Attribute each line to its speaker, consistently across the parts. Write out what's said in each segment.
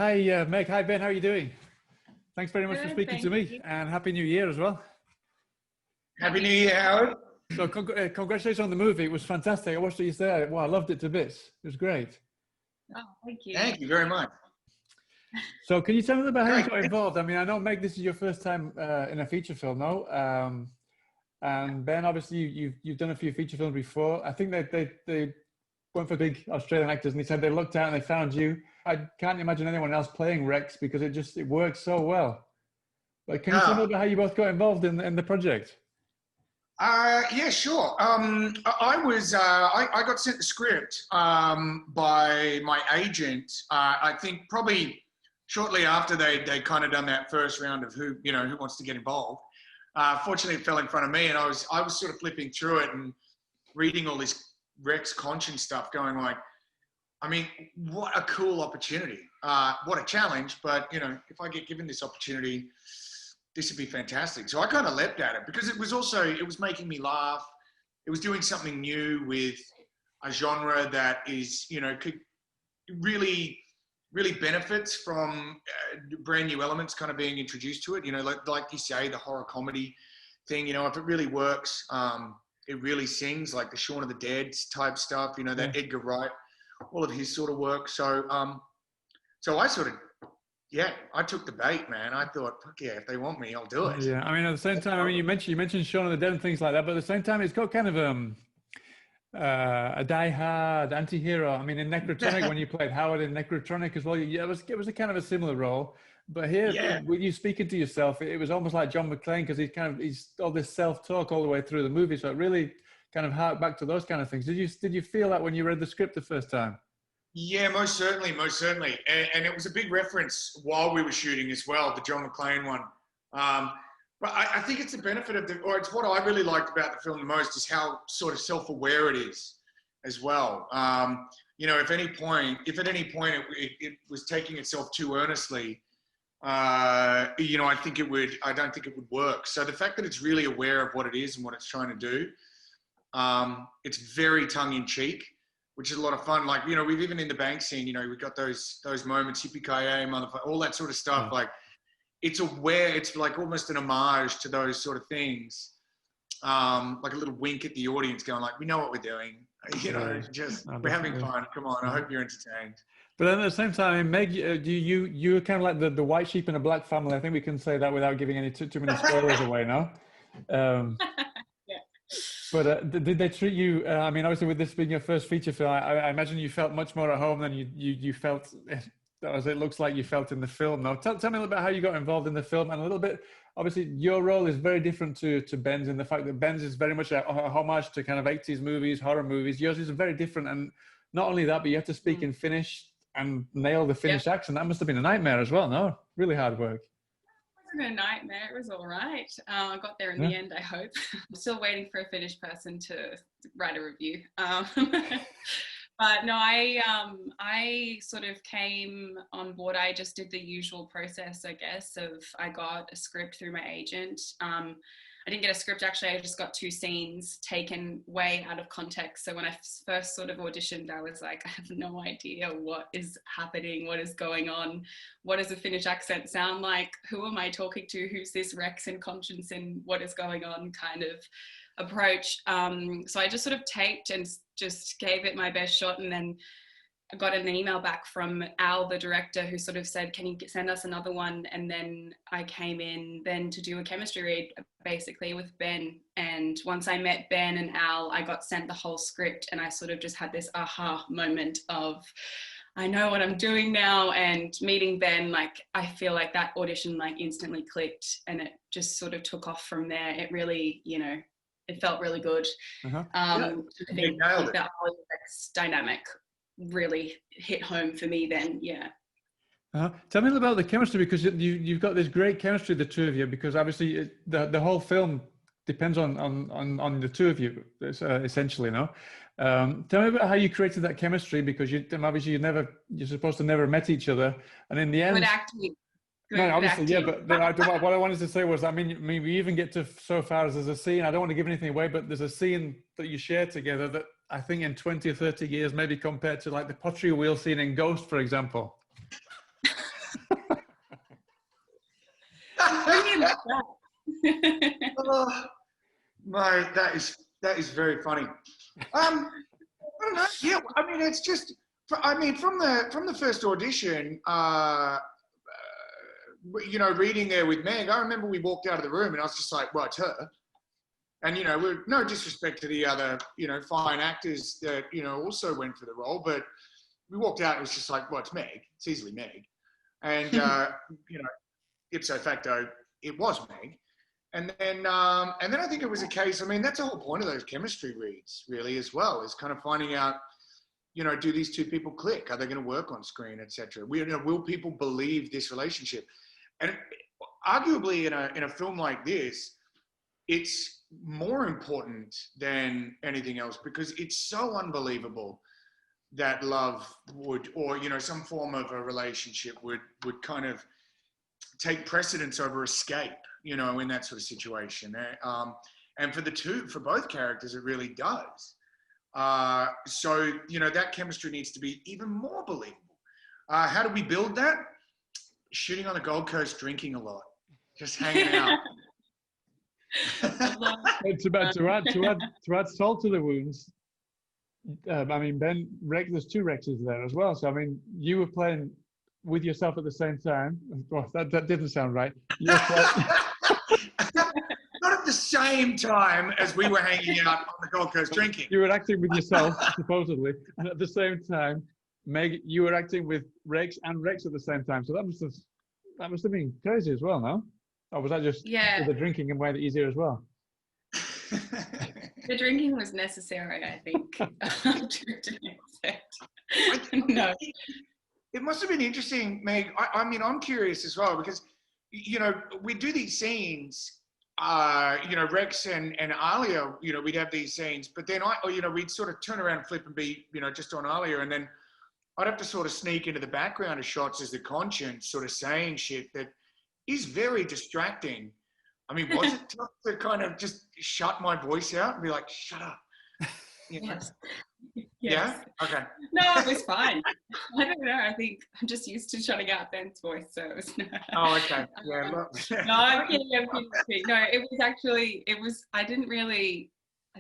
Speaker 1: Hi, Meg. Hi, Ben. How are you doing? Thanks very much for
Speaker 2: Good,
Speaker 1: speaking to
Speaker 2: thank
Speaker 1: me,
Speaker 2: you.
Speaker 1: and Happy New Year as well.
Speaker 3: Happy New Year, Howard.
Speaker 1: So, congratulations on the movie. It was fantastic. I watched it yesterday. Wow, I loved it to bits. It was great.
Speaker 2: Oh, thank you.
Speaker 3: Thank you very much.
Speaker 1: So, can you tell me about how you
Speaker 3: Great.
Speaker 1: got involved? I mean, I know, Meg, this is your first time in a feature film, no? And Ben, obviously, you've done a few feature films before. I think they went for big Australian actors, and they said they looked out and they found you. I can't imagine anyone else playing Rex because it works so well. But can you tell me about how you both got involved in the project?
Speaker 3: Yeah, sure. I got sent the script by my agent. I think probably shortly after they kind of done that first round of who wants to get involved. Fortunately, it fell in front of me, and I was sort of flipping through it and reading all this Rex conscience stuff, going like, I mean, what a cool opportunity. What a challenge, but if I get given this opportunity, this would be fantastic. So I kind of leapt at it because it was making me laugh. It was doing something new with a genre that is, could really benefits from brand new elements kind of being introduced to it. Like you say, the horror comedy thing, if it really works, it really sings, like the Shaun of the Dead type stuff, that Edgar Wright, all of his sort of work. So, I took the bait, man. I thought, fuck yeah, if they want me, I'll do it.
Speaker 1: Yeah, I mean, at the same time, I mean, you mentioned Shaun of the Dead and things like that, but at the same time, it's got kind of a die-hard anti-hero. I mean, in Necrotronic, when you played Howard in Necrotronic as well, it was a kind of a similar role. But here, with you speaking to yourself, it was almost like John McClane, because he's all this self-talk all the way through the movie. So it really kind of harked back to those kind of things. Did you feel that when you read the script the first time?
Speaker 3: Yeah, most certainly. And it was a big reference while we were shooting as well, the John McClane one. But I think it's the benefit of it's what I really liked about the film the most is how sort of self-aware it is as well. If at any point it was taking itself too earnestly, I don't think it would work. So the fact that it's really aware of what it is and what it's trying to do, it's very tongue-in-cheek, which is a lot of fun. Like, we've even in the bank scene, we've got those moments, yippee-ki-yay, motherfucker, all that sort of stuff.
Speaker 1: Yeah.
Speaker 3: Like, it's aware, it's like almost an homage to those sort of things. Like a little wink at the audience going like, we know what we're doing. We're having fun. Come on, I hope you're entertained.
Speaker 1: But then at the same time, Meg, you're kind of like the white sheep in a black family. I think we can say that without giving any too many spoilers away now. But did they treat you, I mean, obviously with this being your first feature film, I imagine you felt much more at home than you felt, as it looks like you felt in the film. Now, tell me a little bit how you got involved in the film, and a little bit, obviously your role is very different to Ben's in the fact that Ben's is very much a homage to kind of 80s movies, horror movies. Yours is very different, and not only that, but you have to speak in Finnish and nail the Finnish accent. That must have been a nightmare as well, no? Really hard work.
Speaker 2: It wasn't a nightmare. It was all right. I got there in the end, I hope. I'm still waiting for a Finnish person to write a review. But no, I sort of came on board. I just did the usual process, I guess, of I got a script through my agent. I didn't get a script, actually. I just got 2 scenes taken way out of context. So when I first sort of auditioned, I was like, I have no idea what is happening, what is going on, what does a Finnish accent sound like, who am I talking to, who's this Rex and Conscience and what is going on kind of approach. So I just sort of taped and just gave it my best shot, and then I got an email back from Al, the director, who sort of said, can you send us another one? And then I came in then to do a chemistry read basically with Ben. And once I met Ben and Al, I got sent the whole script, and I sort of just had this aha moment of, I know what I'm doing now. And meeting Ben, like, I feel like that audition like instantly clicked, and it just sort of took off from there. It really, it felt really good. I think that whole dynamic really hit home for me then.
Speaker 1: Tell me a little about the chemistry, because you've got this great chemistry, the two of you, because obviously the whole film depends on the two of you, essentially, no? Tell me about how you created that chemistry, because obviously you're supposed to never met each other, and in the end,
Speaker 2: good acting.
Speaker 1: No, obviously, yeah, but what I wanted to say was, I mean, we even get to so far as there's a scene, I don't want to give anything away, but there's a scene that you share together that I think in 20 or 30 years, maybe compared to like the pottery wheel scene in Ghost, for example.
Speaker 3: Oh, no, that is very funny. I don't know. Yeah, I mean, it's just. I mean, from the first audition, reading there with Meg, I remember we walked out of the room and I was just like, well, it's her. And, we're no disrespect to the other, fine actors that, also went for the role, but we walked out and it was just like, well, it's Meg. It's easily Meg. And, ipso facto, it was Meg. And then I think it was a case, I mean, that's the whole point of those chemistry reads, really, as well, is kind of finding out, do these two people click? Are they going to work on screen, etc.? Will people believe this relationship? And arguably, in a film like this, it's more important than anything else because it's so unbelievable that love would, or some form of a relationship would kind of take precedence over escape, in that sort of situation. And for both characters, it really does. So, that chemistry needs to be even more believable. How do we build that? Shooting on the Gold Coast, drinking a lot, just hanging out.
Speaker 1: It's about to add salt to the wounds. I mean, there's two Rexes there as well. So, I mean, you were playing with yourself at the same time. Well, that didn't sound right.
Speaker 3: Not at the same time as we were hanging out on the Gold Coast drinking.
Speaker 1: You were acting with yourself, supposedly, and at the same time, Meg, you were acting with Rex and Rex at the same time. So that must have been crazy as well, no? Or was that just the drinking and made it easier as well?
Speaker 2: The drinking was necessary, I think. No.
Speaker 3: It must have been interesting, Meg. I mean, I'm curious as well because, we do these scenes, Rex and Alia, we'd have these scenes, but then we'd sort of turn around and flip and be, just on Alia, and then I'd have to sort of sneak into the background of shots as the conscience sort of saying shit that is very distracting. I mean, was it tough to kind of just shut my voice out and be like, shut up?
Speaker 2: Yes.
Speaker 3: Yeah? Okay.
Speaker 2: No, it was fine. I don't know. I think I'm just used to shutting out Ben's voice, so it was.
Speaker 3: Oh, okay. Yeah.
Speaker 2: No, I'm kidding. No, I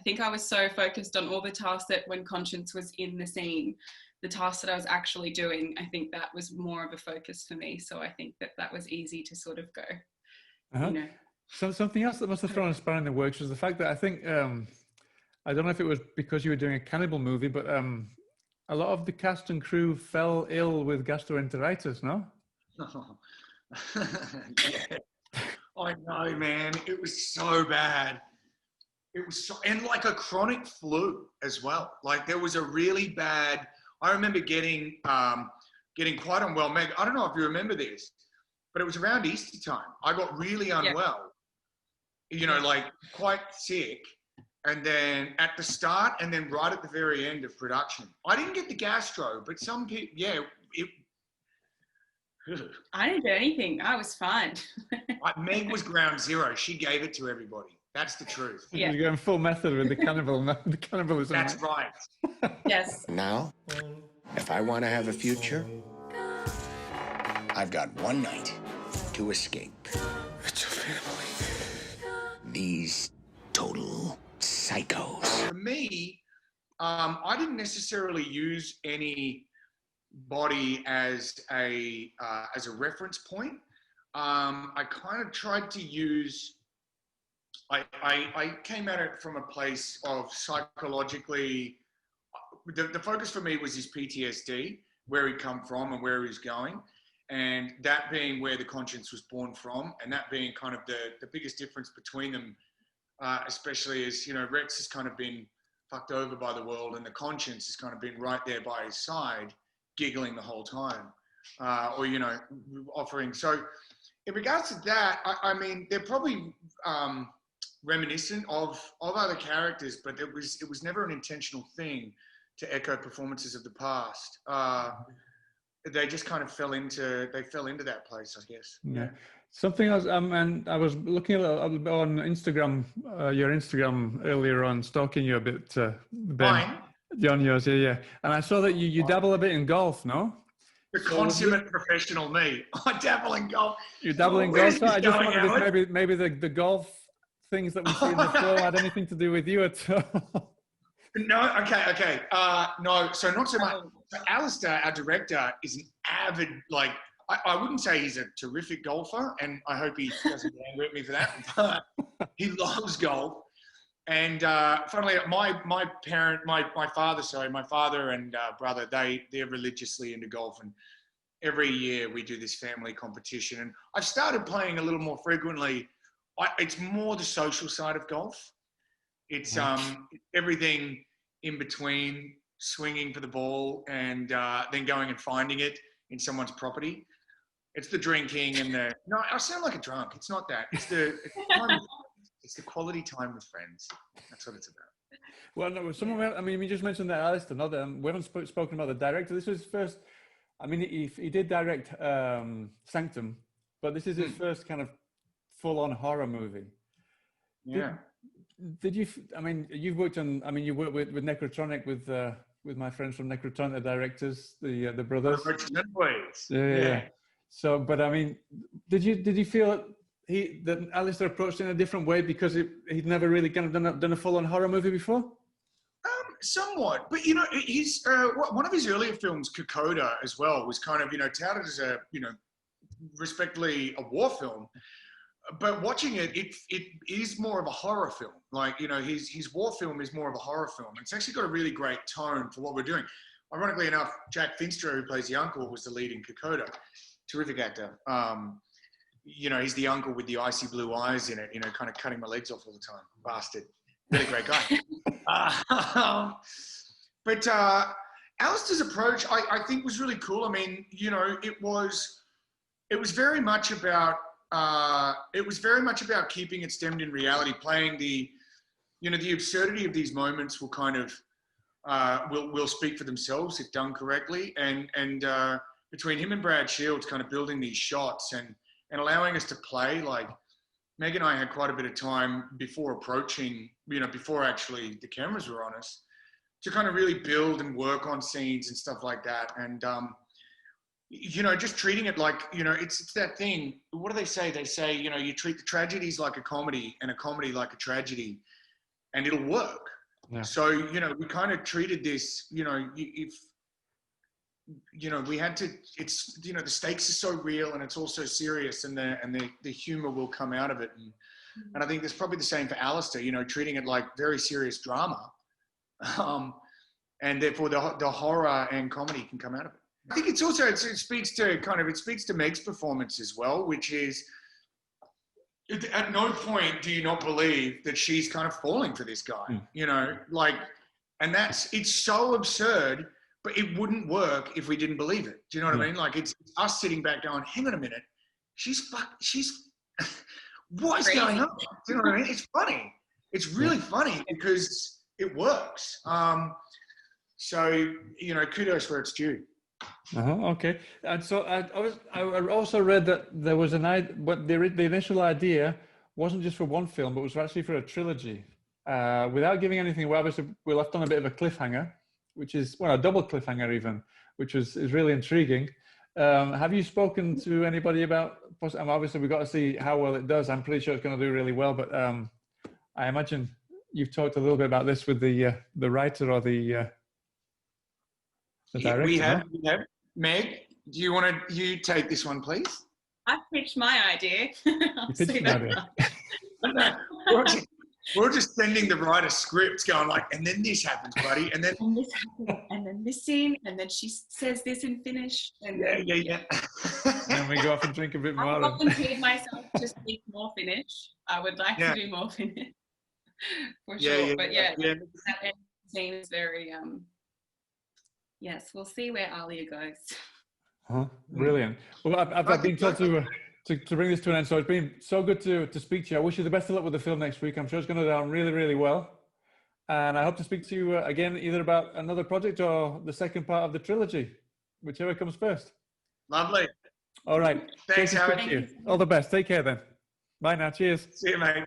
Speaker 2: think I was so focused on all the tasks that when Conscience was in the scene, the tasks that I was actually doing, I think that was more of a focus for me. So I think that was easy to sort of go,
Speaker 1: So something else that must have thrown a spanner in the works was the fact that I think, I don't know if it was because you were doing a cannibal movie, but a lot of the cast and crew fell ill with gastroenteritis, no?
Speaker 3: Yeah. I know, man. It was so bad. It was and like a chronic flu as well. Like there was a really bad, I remember getting quite unwell. Meg, I don't know if you remember this, but it was around Easter time. I got really unwell, like quite sick. And then at the start and then right at the very end of production. I didn't get the gastro, but some people,
Speaker 2: I didn't get anything. I was fine.
Speaker 3: Meg was ground zero. She gave it to everybody. That's the truth.
Speaker 1: Yeah. You're going full method with the cannibalism.
Speaker 3: That's right.
Speaker 2: Yes.
Speaker 4: Now, if I want to have a future, I've got one night to escape.
Speaker 5: It's a family.
Speaker 4: These total psychos.
Speaker 3: For me, I didn't necessarily use any body as a reference point. I kind of tried to use. I came at it from a place of psychologically. The focus for me was his PTSD, where he'd come from and where he was going, and that being where the conscience was born from, and that being kind of the biggest difference between them. Especially as, Rex has kind of been fucked over by the world and the conscience has kind of been right there by his side, giggling the whole time, offering. So in regards to that, I mean, they're probably reminiscent of other characters, but it was never an intentional thing to echo performances of the past. They just kind of fell into that place, I guess.
Speaker 1: Yeah. Something else, and I was looking on Instagram, your Instagram earlier on, stalking you a bit, Ben.
Speaker 3: Mine?
Speaker 1: On yours, yeah. And I saw that you dabble a bit in golf, no?
Speaker 3: The consummate professional me. I dabble in golf.
Speaker 1: You dabble in golf? So I just wondered if maybe the golf things that we see in the film had anything to do with you at all.
Speaker 3: No, okay. No, so not so much. So Alister, our director, is an avid, like, I wouldn't say he's a terrific golfer, and I hope he doesn't get angry at me for that, but he loves golf. And funnily, my father and brother, they're religiously into golf, and every year we do this family competition. And I've started playing a little more frequently. It's more the social side of golf. It's everything in between swinging for the ball and then going and finding it in someone's property. It's the drinking and the, no, I sound like a drunk. It's not that. It's the quality time with friends. That's what it's about.
Speaker 1: Well, no, someone, I mean, we just mentioned that Alister, we haven't spoken about the director. This was his first, I mean, he did direct Sanctum, but this is his first kind of full-on horror movie.
Speaker 3: Yeah.
Speaker 1: Did you, I mean, you've worked on, I mean, you worked with Necrotronic, with my friends from Necrotronic, the directors, the brothers. Yeah. So, but I mean, did you feel that Alister approached it in a different way because he'd never really kind of done a full-on horror movie before?
Speaker 3: Somewhat, but you know, his one of his earlier films, Kokoda, as well, was kind of, you know, touted as a, you know, respectfully a war film. But watching it, it is more of a horror film. Like, you know, his war film is more of a horror film. It's actually got a really great tone for what we're doing. Ironically enough, Jack Finster, who plays the uncle, was the lead in Kokoda. Terrific actor. You know, he's the uncle with the icy blue eyes in it, you know, kind of cutting my legs off all the time. Bastard. Really great guy. But Alister's approach, I think, was really cool. I mean, you know, it was very much about keeping it stemmed in reality, playing the, you know, the absurdity of these moments will kind of will speak for themselves if done correctly, and between him and Brad Shields kind of building these shots and allowing us to play, like Meg and I had quite a bit of time before approaching, you know, before actually the cameras were on us, to kind of really build and work on scenes and stuff like that. And, you know, just treating it like, you know, it's that thing. What do they say? They say, you know, you treat the tragedies like a comedy and a comedy like a tragedy, and it'll work. Yeah. So, you know, we kind of treated this, you know, if, you know, we had to, it's, you know, the stakes are so real and it's also serious, and the humor will come out of it. And I think that's probably the same for Alister, you know, treating it like very serious drama. And therefore the horror and comedy can come out of it. I think it's also, it speaks to Meg's performance as well, which is, at no point do you not believe that she's kind of falling for this guy, you know, like, and it's so absurd, but it wouldn't work if we didn't believe it. Do you know what I mean? Like, it's us sitting back going, hang on a minute, she's what is going on? Do you know what I mean? It's funny. It's really funny because it works. So, you know, kudos where it's due.
Speaker 1: Okay. And so I also read that there was but the initial idea wasn't just for one film, but was actually for a trilogy. Without giving anything away, obviously we left on a bit of a cliffhanger, which is, well, a double cliffhanger even, which is really intriguing. Have you spoken to anybody about, obviously we've got to see how well it does. I'm pretty sure it's going to do really well, but I imagine you've talked a little bit about this with the writer or the director.
Speaker 3: We have. Meg, do you want to take this one, please?
Speaker 2: I pitched my idea.
Speaker 1: You pitched your idea.
Speaker 3: We're just sending the writer scripts going like, and then this happens, buddy. And then
Speaker 2: and this happens, and then this scene, and then she says this in Finnish. And
Speaker 3: yeah.
Speaker 1: And we go off and drink a bit more.
Speaker 2: I've volunteered myself to speak more Finnish. I would like to do more Finnish. For sure. But that end scene is very, yes, we'll see where Alia goes.
Speaker 1: Brilliant. Well, I've been told to bring this to an end. So it's been so good to speak to you. I wish you the best of luck with the film next week. I'm sure it's going to go down really, really well. And I hope to speak to you again, either about another project or the second part of the trilogy, whichever comes first.
Speaker 3: Lovely.
Speaker 1: All right.
Speaker 3: Thanks, Howard.
Speaker 1: All the best. Take care then. Bye now. Cheers.
Speaker 3: See you, mate.